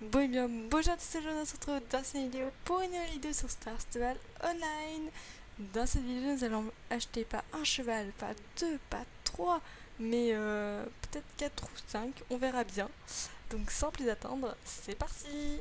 Bon et bien, bonjour à tous, c'est Jonas, on se retrouve dans cette vidéo pour une nouvelle vidéo sur Star Stable Online. Dans cette vidéo, nous allons acheter pas un cheval, pas deux, pas trois, mais peut-être quatre ou cinq, on verra bien. Donc sans plus attendre, c'est parti!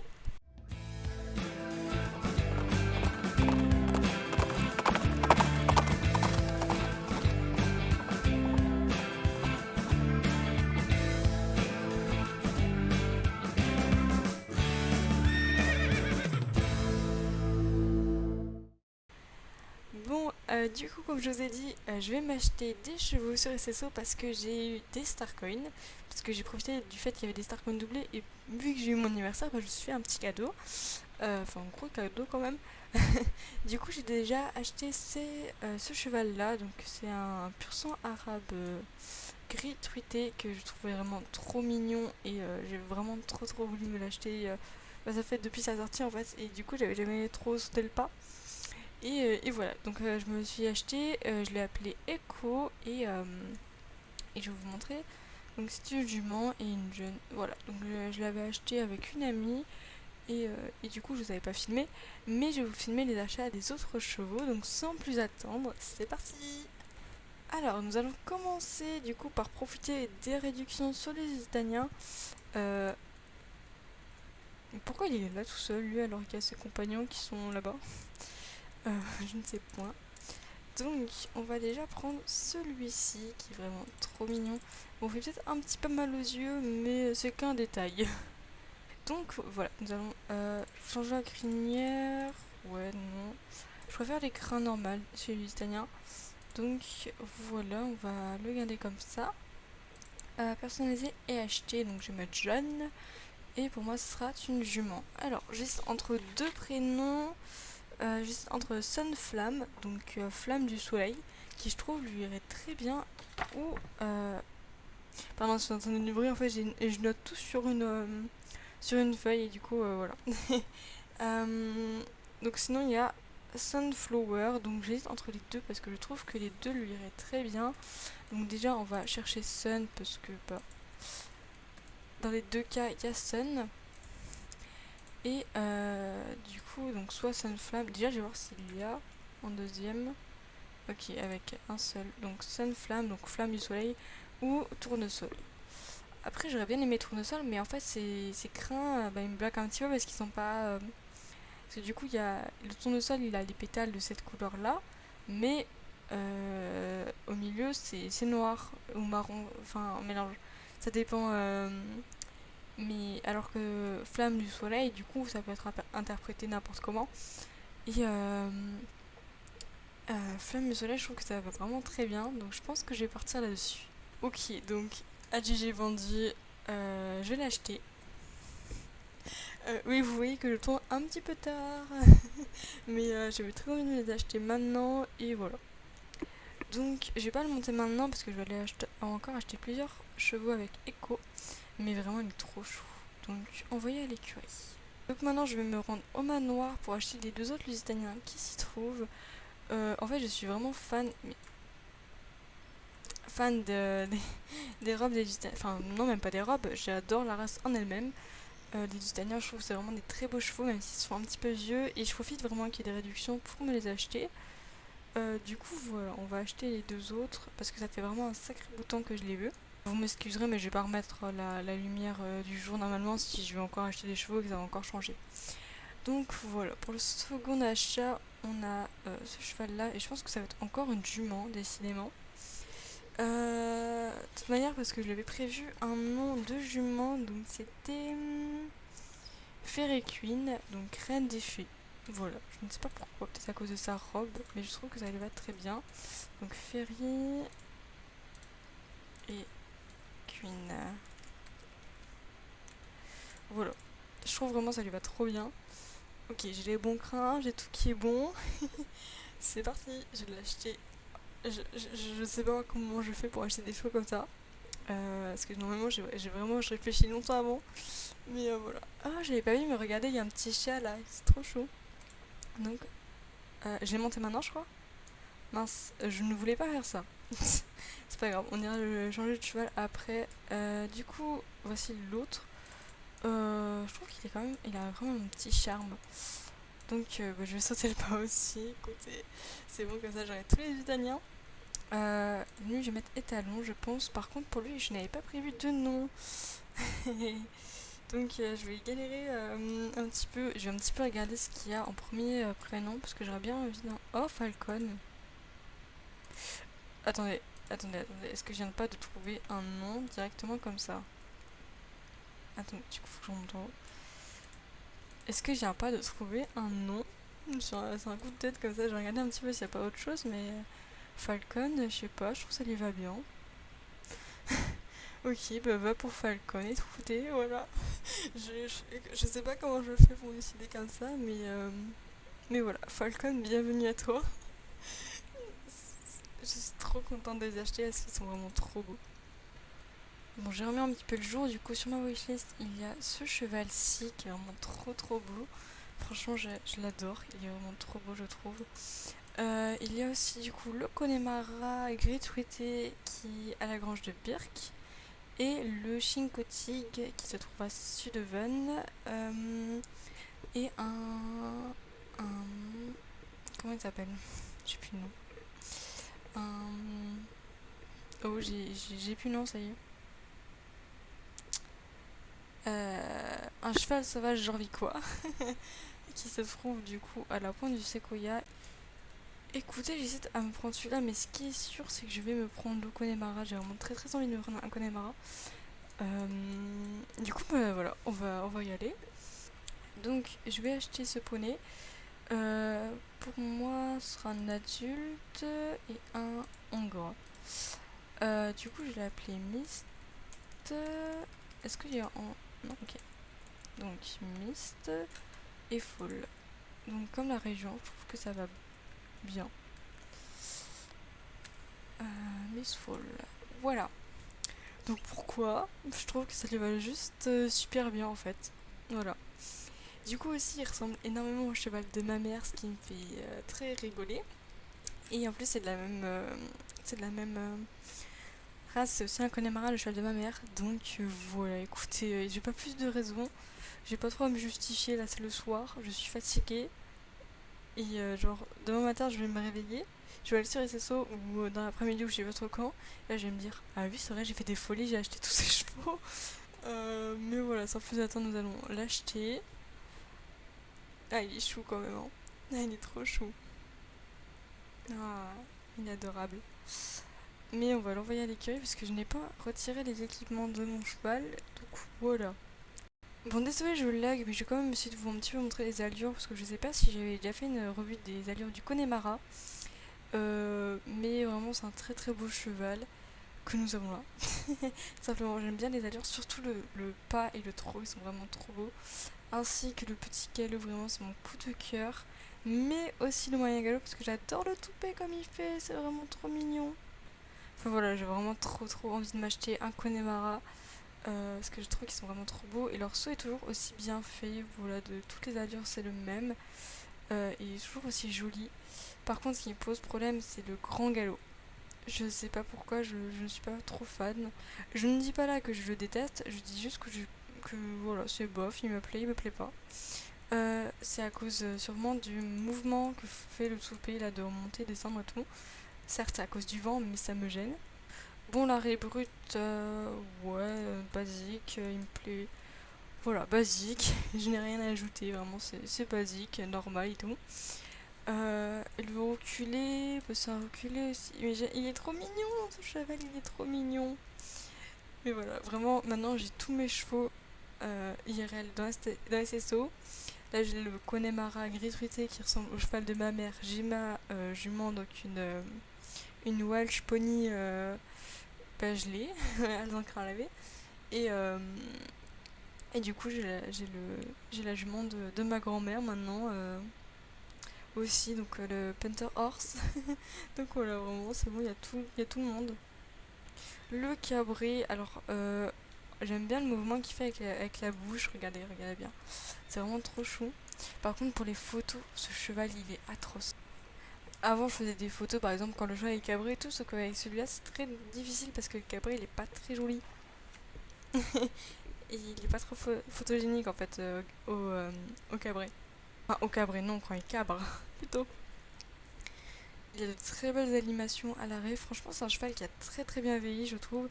Bon, du coup, comme je vous ai dit, je vais m'acheter des chevaux sur SSO parce que j'ai eu des Starcoins. Parce que j'ai profité du fait qu'il y avait des Starcoins doublés et vu que j'ai eu mon anniversaire, bah, je me suis fait un petit cadeau. Enfin, un gros cadeau quand même. Du coup, j'ai déjà acheté ce cheval-là. Donc, c'est un pur sang arabe gris truité que je trouvais vraiment trop mignon et j'ai vraiment trop voulu me l'acheter. Bah, ça fait depuis sa sortie en fait. Et du coup, j'avais jamais trop sauté le pas. Et voilà, donc je me suis acheté, je l'ai appelé Echo et je vais vous montrer. Donc c'est une jument et une jeune. Voilà, donc je l'avais acheté avec une amie et du coup je vous avais pas filmé, mais je vais vous filmer les achats des autres chevaux. Donc sans plus attendre, c'est parti. Alors nous allons commencer du coup par profiter des réductions sur les Italiens. Euh, Pourquoi il est là tout seul lui alors qu'il y a ses compagnons qui sont là-bas? Je ne sais point. Donc, on va déjà prendre celui-ci qui est vraiment trop mignon. Bon, il fait peut-être un petit peu mal aux yeux, mais c'est qu'un détail. Donc, voilà, nous allons changer la crinière. Ouais, non. Je préfère les crins normales chez les Italiens. Donc, voilà, on va le garder comme ça. Personnaliser et acheter, donc je vais mettre Jeanne. Et pour moi, ce sera une jument. Alors, juste entre deux prénoms. Juste entre Sunflamme, donc flamme du soleil, qui je trouve lui irait très bien, ou... Pardon, je suis en train de du bruit, en fait, et je note tout sur une feuille, et du coup, voilà. Donc sinon, il y a Sunflower, donc j'hésite entre les deux, parce que je trouve que les deux lui iraient très bien. Donc déjà, on va chercher Sun, parce que, bah, dans les deux cas, il y a Sun. Et du coup, donc soit Sunflamme, déjà je vais voir s'il y a en deuxième. Ok, avec un seul. Donc Sunflamme, donc flamme du soleil, ou tournesol. Après, j'aurais bien aimé tournesol, mais en fait, ces crins, bah, ils me bloquent un petit peu parce qu'ils sont pas. Parce que du coup, il y a le tournesol, il a les pétales de cette couleur-là, mais au milieu, c'est noir ou marron, enfin un mélange. Ça dépend. Mais alors que flamme du soleil, du coup, ça peut être interprété n'importe comment. Et flamme du soleil, je trouve que ça va vraiment très bien, donc je pense que je vais partir là-dessus. Ok, donc AGG vendu, je vais l'acheter. Oui, vous voyez que je tourne un petit peu tard, mais j'avais très envie de les acheter maintenant, et voilà. Donc je vais pas le monter maintenant parce que je vais aller encore acheter plusieurs chevaux avec Echo, mais vraiment il est trop chou. Donc envoyé à l'écurie. Donc maintenant je vais me rendre au manoir pour acheter les deux autres Lusitaniens qui s'y trouvent. En fait je suis vraiment fan des robes des Lusitaniens. Enfin non, même pas des robes, j'adore la race en elle-même. Les Lusitaniens, je trouve que c'est vraiment des très beaux chevaux même s'ils sont un petit peu vieux, et je profite vraiment qu'il y ait des réductions pour me les acheter. Du coup voilà, on va acheter les deux autres parce que ça fait vraiment un sacré bout de temps que je les veux. Vous m'excuserez, mais je vais pas remettre la lumière du jour normalement si je vais encore acheter des chevaux et que ça va encore changer. Donc voilà, pour le second achat, on a ce cheval là, et je pense que ça va être encore une jument, décidément. De toute manière, parce que je l'avais prévu un nom de jument, donc c'était Fairy Queen, donc reine des fées. Voilà, je ne sais pas pourquoi, peut-être à cause de sa robe, mais je trouve que ça lui va très bien. Donc Fairy et Queen. Voilà, je trouve vraiment que ça lui va trop bien. Ok, j'ai les bons crins, j'ai tout qui est bon. C'est parti, je vais l'acheter. Je sais pas comment je fais pour acheter des chevaux comme ça. Parce que normalement, je réfléchis longtemps avant. Mais voilà. Ah, j'avais pas vu, mais regardez, il y a un petit chat là, c'est trop chaud. Donc, je l'ai monté maintenant, je crois. Mince, je ne voulais pas faire ça. C'est pas grave, on ira le changer de cheval après. Du coup, voici l'autre. Je trouve qu'il est quand même, il a vraiment un petit charme. Donc je vais sauter le pas aussi. Écoutez, c'est bon comme ça, j'aurai tous les Italiens. Lui, je vais mettre étalon, je pense. Par contre, pour lui, je n'avais pas prévu de nom. Donc je vais galérer un petit peu. Je vais un petit peu regarder ce qu'il y a en premier prénom parce que j'aurais bien envie d'un. Oh, Falcon. Attendez, attendez. Est-ce que je viens pas de trouver un nom directement comme ça? Attendez, du coup, faut que je remonte en haut. Est-ce que je viens pas de trouver un nom? C'est un coup de tête comme ça. Je vais regarder un petit peu s'il n'y a pas autre chose, mais Falcon, je sais pas, je trouve que ça lui va bien. Ok, bah va pour Falcon et écoutez, voilà. Je sais pas comment je fais pour décider comme ça, mais voilà. Falcon, bienvenue à toi. Je suis trop contente de les acheter parce qu'ils sont vraiment trop beaux. Bon, j'ai remis un petit peu le jour, du coup sur ma wishlist il y a ce cheval-ci qui est vraiment trop beau. Franchement, je l'adore, il est vraiment trop beau, je trouve. Il y a aussi du coup le Connemara gris truité qui est à la grange de Birk et le Chincotig qui se trouve à Sudeven et un comment il s'appelle? Je sais plus le nom. Un oh j'ai plus le nom, ça y est. Un cheval sauvage jorvicois qui se trouve du coup à la pointe du séquoia. Écoutez, j'hésite à me prendre celui-là, mais ce qui est sûr, c'est que je vais me prendre le Connemara. J'ai vraiment très envie de me prendre un Connemara. Du coup, bah, voilà, on va y aller. Donc, je vais acheter ce poney. Pour moi, ce sera un adulte et un hongrois. Du coup, je l'ai appelé Mist. Est-ce qu'il y a un. Non, ok. Donc, Mist et Fall. Donc, comme la région, je trouve que ça va bien. Miss Fall. Voilà. Donc, pourquoi? Je trouve que ça lui va juste super bien en fait. Voilà. Du coup aussi il ressemble énormément au cheval de ma mère, ce qui me fait très rigoler. Et en plus c'est de la même race, c'est aussi un Connemara, le cheval de ma mère. Donc voilà, écoutez, j'ai pas plus de raisons. J'ai pas trop à me justifier, là c'est le soir, je suis fatiguée. Et genre demain matin je vais me réveiller, je vais aller sur SSO ou dans l'après-midi ou je sais pas trop quand. Et là je vais me dire, ah oui c'est vrai j'ai fait des folies, j'ai acheté tous ces chevaux. Mais voilà, sans plus attendre nous allons l'acheter. Ah, il est chou quand même, hein. Ah, il est trop chou. Ah, il est adorable. Mais on va l'envoyer à l'écurie parce que je n'ai pas retiré les équipements de mon cheval. Donc voilà. Bon, désolé, je lag, mais je vais quand même essayer de vous un petit peu montrer les allures parce que je sais pas si j'avais déjà fait une revue des allures du Connemara. Mais vraiment, c'est un très beau cheval que nous avons là. Simplement, j'aime bien les allures, surtout le pas et le trot, ils sont vraiment trop beaux. Ainsi que le petit galop, vraiment c'est mon coup de cœur. Mais aussi le moyen galop parce que j'adore le toupet comme il fait, c'est vraiment trop mignon. Enfin voilà, j'ai vraiment trop envie de m'acheter un Connemara parce que je trouve qu'ils sont vraiment trop beaux et leur saut est toujours aussi bien fait. Voilà, de toutes les allures c'est le même et il est toujours aussi joli. Par contre, ce qui me pose problème, c'est le grand galop. Je sais pas pourquoi, je ne suis pas trop fan. Je ne dis pas là que je le déteste, je dis juste que voilà, c'est bof, il me plaît pas. C'est à cause sûrement du mouvement que fait le toupet là de remonter, descendre et tout. Certes, c'est à cause du vent, mais ça me gêne. Bon, l'arrêt brut, ouais, basique, il me plaît. Voilà, basique, je n'ai rien à ajouter, vraiment, c'est basique, normal et tout. Et le reculé, bah, c'est un reculé aussi. Mais il est trop mignon, ce cheval, il est trop mignon. Mais voilà, vraiment, maintenant j'ai tous mes chevaux IRL dans SSO. Là, j'ai le Connemara gris truité qui ressemble au cheval de ma mère. J'ai ma jument, donc une Welsh Pony gelée, à l'encre à laver. Et, euh, et du coup, j'ai la jument de ma grand-mère maintenant aussi, donc le Punter Horse. Donc voilà, vraiment, c'est bon, il y a tout le monde. Le cabré, alors j'aime bien le mouvement qu'il fait avec la bouche, regardez bien. C'est vraiment trop chou. Par contre, pour les photos, ce cheval, il est atroce. Avant, je faisais des photos, par exemple, quand le cheval est cabré et tout, sauf qu'avec celui-là, c'est très difficile parce que le cabré, il est pas très joli. et il est pas trop photogénique en fait au cabré. Enfin, au cabré, non, on prend les cabres plutôt. Il y a de très belles animations à l'arrêt. Franchement, c'est un cheval qui a très très bien vieilli, je trouve.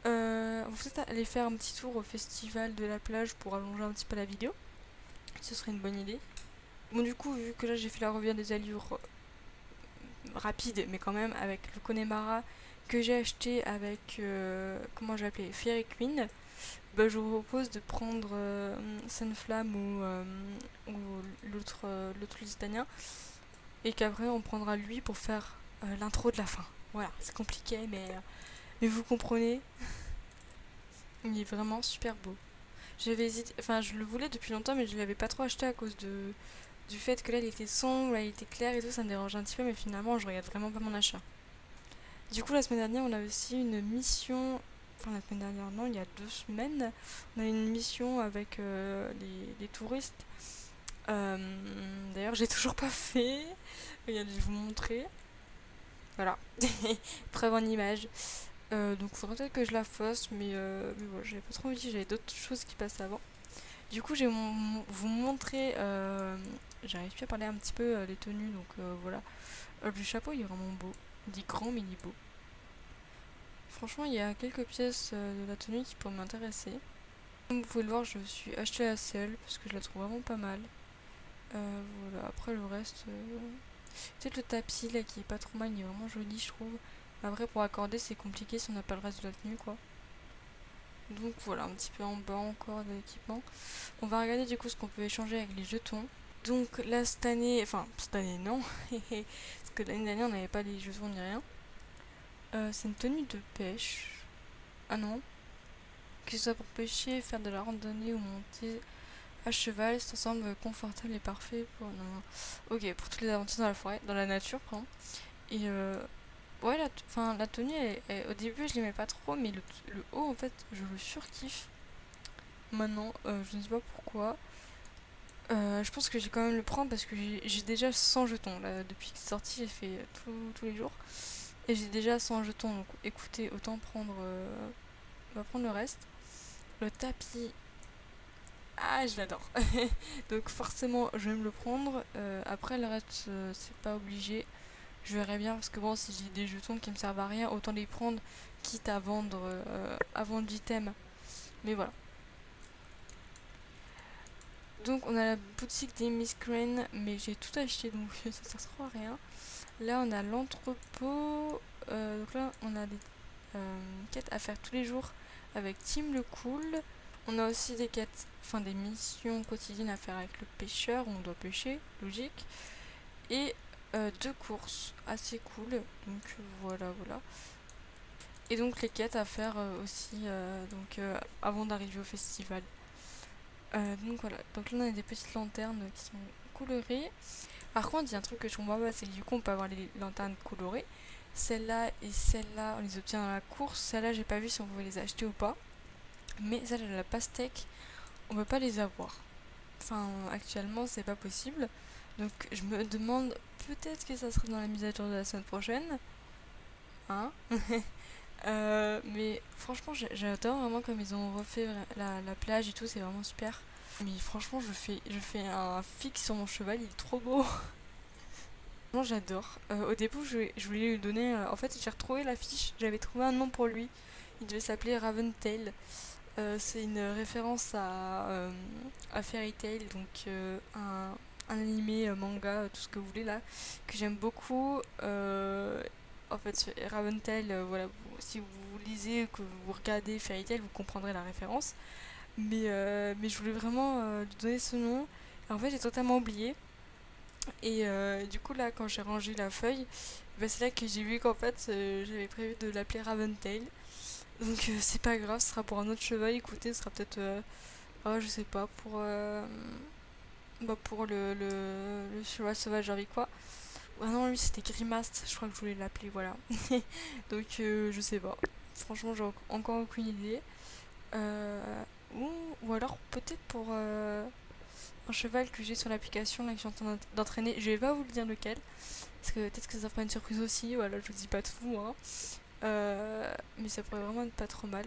On va peut-être aller faire un petit tour au festival de la plage pour allonger un petit peu la vidéo. Ce serait une bonne idée. Bon, du coup, vu que là j'ai fait la revue des allures rapides, mais quand même avec le Connemara que j'ai acheté avec, comment j'ai appelé, Fairy Queen, bah, je vous propose de prendre Sunflamme ou l'autre Lusitanien, et qu'après on prendra lui pour faire l'intro de la fin. Voilà, c'est compliqué, mais vous comprenez, il est vraiment super beau. J'avais hésité, enfin je le voulais depuis longtemps, mais je l'avais pas trop acheté à cause du fait que là il était sombre, là il était clair et tout, ça me dérangeait un petit peu, mais finalement je regarde vraiment pas mon achat. Du coup, la semaine dernière, on a aussi une mission. Enfin, la semaine dernière, non, il y a 2 semaines, on a une mission avec les touristes. Euh, D'ailleurs, j'ai toujours pas fait. Regardez, je vais vous montrer. Voilà, preuve en image. Donc, il faudrait peut-être que je la fasse, mais voilà, j'avais pas trop envie, j'avais d'autres choses qui passaient avant. Du coup, je vais vous montrer. J'arrive plus à parler un petit peu les tenues, donc voilà. Le chapeau, il est vraiment beau. Il est grand, mais il est beau. Franchement, il y a quelques pièces de la tenue qui pourraient m'intéresser. Comme vous pouvez le voir, je me suis acheté la selle parce que je la trouve vraiment pas mal. Voilà, après le reste, peut-être le tapis là qui est pas trop mal, il est vraiment joli, je trouve. Après, pour accorder, c'est compliqué si on n'a pas le reste de la tenue, quoi. Donc voilà, un petit peu en bas encore de l'équipement. On va regarder du coup ce qu'on peut échanger avec les jetons. Donc là, cette année, enfin, cette année non, parce que l'année dernière on n'avait pas les jetons ni rien. C'est une tenue de pêche. Ah non, que ce soit pour pêcher, faire de la randonnée ou monter à cheval, c'est ensemble confortable et parfait pour... Non. Ok, pour toutes les aventures dans la forêt, dans la nature, pardon. Et ouais, la tenue, au début je l'aimais pas trop, mais le haut, en fait, je le surkiffe. Maintenant, je ne sais pas pourquoi. Je pense que j'ai quand même le prendre parce que j'ai déjà 100 jetons. Là, depuis que c'est sorti, j'ai fait tous les jours. Et j'ai déjà 100 jetons, donc écoutez, autant prendre, on va prendre le reste. Le tapis, ah, je l'adore. Donc forcément, je vais me le prendre. Après, le reste, c'est pas obligé. Je verrai bien parce que bon, si j'ai des jetons qui me servent à rien, autant les prendre, quitte à vendre l'item. Mais voilà. Donc on a la boutique des Miss Crane, mais j'ai tout acheté donc ça sert trop à rien. Là, on a l'entrepôt. Donc là, on a des quêtes à faire tous les jours avec Team le Cool. On a aussi des quêtes, enfin des missions quotidiennes à faire avec le pêcheur, où on doit pêcher, logique. Et 2 courses assez cool. Donc voilà. Et donc les quêtes à faire aussi avant d'arriver au festival. Donc voilà. Donc là on a des petites lanternes qui sont colorées. Par contre, il y a un truc que je comprends pas, c'est que du coup on peut avoir les lanternes colorées. Celle-là et celle-là, on les obtient dans la course. Celle-là, j'ai pas vu si on pouvait les acheter ou pas. Mais celle de la pastèque, on peut pas les avoir. Enfin, actuellement, c'est pas possible. Donc, je me demande peut-être que ça sera dans la mise à jour de la semaine prochaine. Hein. Mais franchement, j'adore vraiment comme ils ont refait la plage et tout, c'est vraiment super. Mais franchement, je fais un fixe sur mon cheval, il est trop beau. Franchement, j'adore. Au début, je voulais lui donner. En fait, j'ai retrouvé l'affiche, j'avais trouvé un nom pour lui. Il devait s'appeler Raventail. C'est une référence à Fairy Tail, donc un animé, manga, tout ce que vous voulez là, que j'aime beaucoup. En fait, Raventail, voilà, si vous lisez, que vous regardez Fairy Tail, vous comprendrez la référence. Mais je voulais vraiment lui donner ce nom. Et en fait, j'ai totalement oublié. Et du coup, là, quand j'ai rangé la feuille, bah, c'est là que j'ai vu qu'en fait, j'avais prévu de l'appeler Raventail. Donc c'est pas grave, ce sera pour un autre cheval. Écoutez, ce sera peut-être, je sais pas, pour le cheval sauvage Harvey quoi. Ah non, lui c'était Grimace, je crois que je voulais l'appeler, voilà. Donc je sais pas. Franchement, j'ai encore aucune idée. Euh, ou alors peut-être pour un cheval que j'ai sur l'application là que je suis en train d'entraîner. Je vais pas vous le dire lequel, parce que peut-être que ça fera une surprise aussi. Voilà, je vous dis pas tout, hein. Mais ça pourrait vraiment être pas trop mal.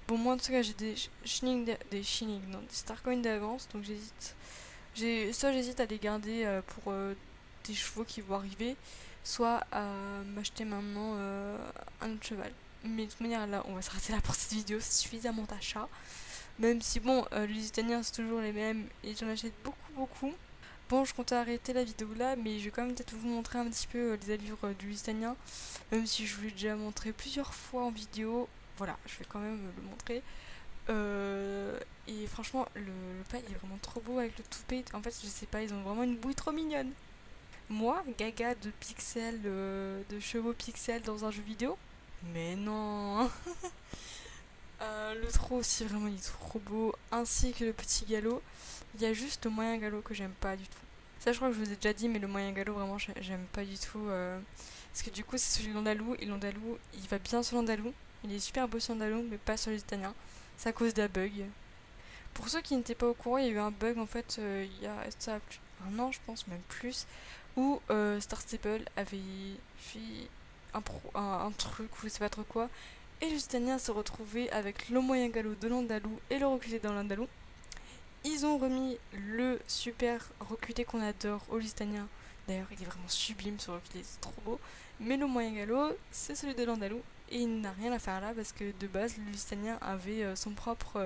Bon, moi en tout cas, j'ai des non, des Starcoins d'avance, donc j'hésite à les garder pour des chevaux qui vont arriver, soit à m'acheter maintenant un autre cheval. Mais de toute manière, là, on va s'arrêter là pour cette vidéo, c'est suffisamment d'achat. Même si, bon, les Lusitaniens, c'est toujours les mêmes et j'en achète beaucoup, beaucoup. Bon, je comptais arrêter la vidéo là, mais je vais quand même peut-être vous montrer un petit peu les allures du Lusitanien, même si je vous l'ai déjà montré plusieurs fois en vidéo. Voilà, je vais quand même le montrer. Et franchement, le pas il est vraiment trop beau avec le toupet. En fait, je sais pas, ils ont vraiment une bouille trop mignonne. Moi, gaga de pixels, de chevaux pixels dans un jeu vidéo? Mais non. Le trot aussi, vraiment, il est trop beau, ainsi que le petit galop. Il y a juste le moyen galop que j'aime pas du tout. Ça, je crois que je vous ai déjà dit, mais le moyen galop, vraiment, j'aime pas du tout. Parce que du coup, c'est celui de l'Andalou, et l'Andalou, il va bien sur l'Andalou. Il est super beau sur l'Andalou, mais pas sur l'Italien. C'est à cause d'un bug. Pour ceux qui n'étaient pas au courant, il y a eu un bug en fait, il y a ça a plus un an, je pense, même plus, où Star Stable avait fait un truc, ou je sais pas trop quoi, et Justania s'est retrouvé avec le moyen galop de l'Andalou et le reculé dans l'Andalou. Ils ont remis le super reculé qu'on adore au Lusitanien. D'ailleurs, il est vraiment sublime ce reculé, c'est trop beau. Mais le moyen galop, c'est celui de l'Andalou. Et il n'a rien à faire là parce que de base, le Lusitanien avait son propre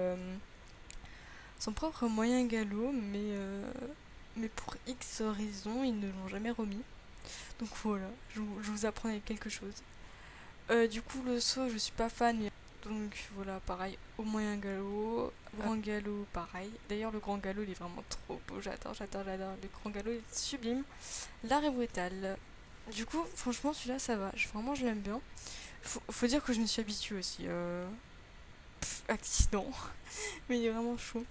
moyen galop, mais pour X raisons, ils ne l'ont jamais remis. Donc voilà, je vous apprends quelque chose. Du coup, le saut, je suis pas fan. Donc voilà, pareil, au moyen galop, grand galop, pareil. D'ailleurs, le grand galop, il est vraiment trop beau, j'adore. Le grand galop est sublime. L'art est brutal. Du coup, franchement, celui-là, ça va. Vraiment, je l'aime bien. Faut dire que je me suis habituée aussi. Accident. Mais il est vraiment chaud.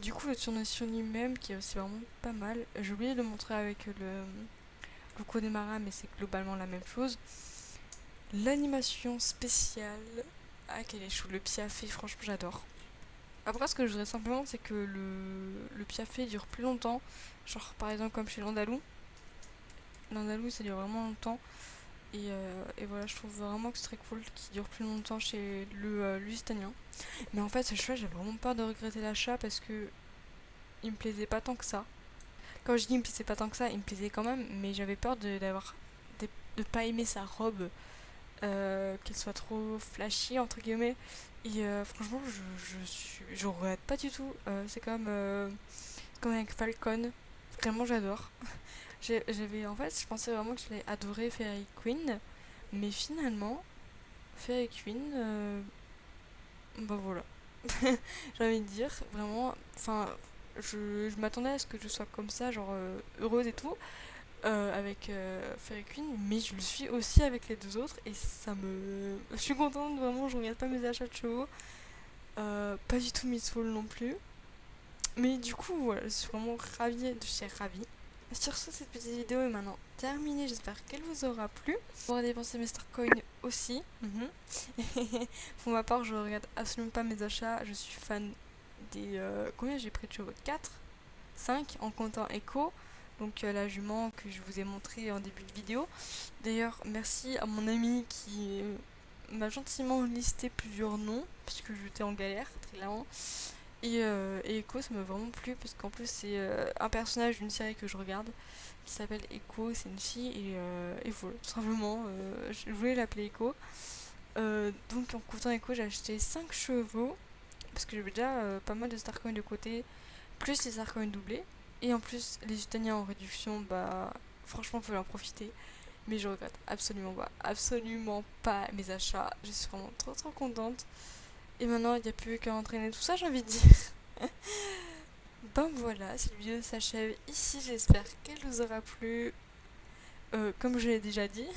Du coup, le tournesol lui-même, qui est aussi vraiment pas mal. J'ai oublié de le montrer avec le Connemara, mais c'est globalement la même chose. L'animation spéciale. Ah, quel est chou. Le piafé, franchement, j'adore. Après, ce que je voudrais simplement, c'est que le piafé dure plus longtemps. Genre, par exemple, comme chez l'Andalou. L'Andalou, ça dure vraiment longtemps. Et voilà, je trouve vraiment que c'est très cool qu'il dure plus longtemps chez le Lusitanien. Mais en fait, ce choix, j'avais vraiment peur de regretter l'achat parce que il me plaisait pas tant que ça. Quand je dis il me plaisait pas tant que ça, il me plaisait quand même, mais j'avais peur de pas aimer sa robe, qu'elle soit trop flashy entre guillemets. Et franchement, je regrette pas du tout. C'est comme avec Falcon. Vraiment, j'adore. En fait, je pensais vraiment que j'allais adorer Fairy Queen, mais finalement, Fairy Queen, bah voilà. J'ai envie de dire, vraiment, enfin, je m'attendais à ce que je sois comme ça, genre heureuse et tout, avec Fairy Queen, mais je le suis aussi avec les deux autres, et je suis contente, vraiment, je regarde pas mes achats de chevaux, pas du tout Miss Soul non plus, mais du coup, voilà, je suis vraiment je suis ravie. Sur ce, cette petite vidéo est maintenant terminée, j'espère qu'elle vous aura plu. Pour dépenser mes Starcoins aussi. Pour ma part, je regarde absolument pas mes achats, je suis fan des... combien j'ai pris de chevaux? 4 5 en comptant Echo, donc la jument que je vous ai montré en début de vidéo. D'ailleurs, merci à mon ami qui m'a gentiment listé plusieurs noms, puisque j'étais en galère, très clairement. Et Echo, ça m'a vraiment plu, parce qu'en plus, c'est un personnage d'une série que je regarde, qui s'appelle Echo, c'est une fille, et voilà, tout simplement, je voulais l'appeler Echo. Donc en comptant Echo, j'ai acheté 5 chevaux, parce que j'avais déjà pas mal de Starcoins de côté, plus les Starcoins doublés. Et en plus, les Utaniens en réduction, bah franchement, faut en profiter. Mais je regrette absolument pas mes achats. Je suis vraiment trop contente. Et maintenant, il n'y a plus qu'à entraîner tout ça, j'ai envie de dire. Ben voilà, cette vidéo s'achève ici. J'espère qu'elle vous aura plu. Comme je l'ai déjà dit.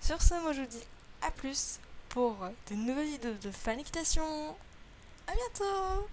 Sur ce, moi je vous dis à plus pour de nouvelles vidéos de fan équitation. À bientôt!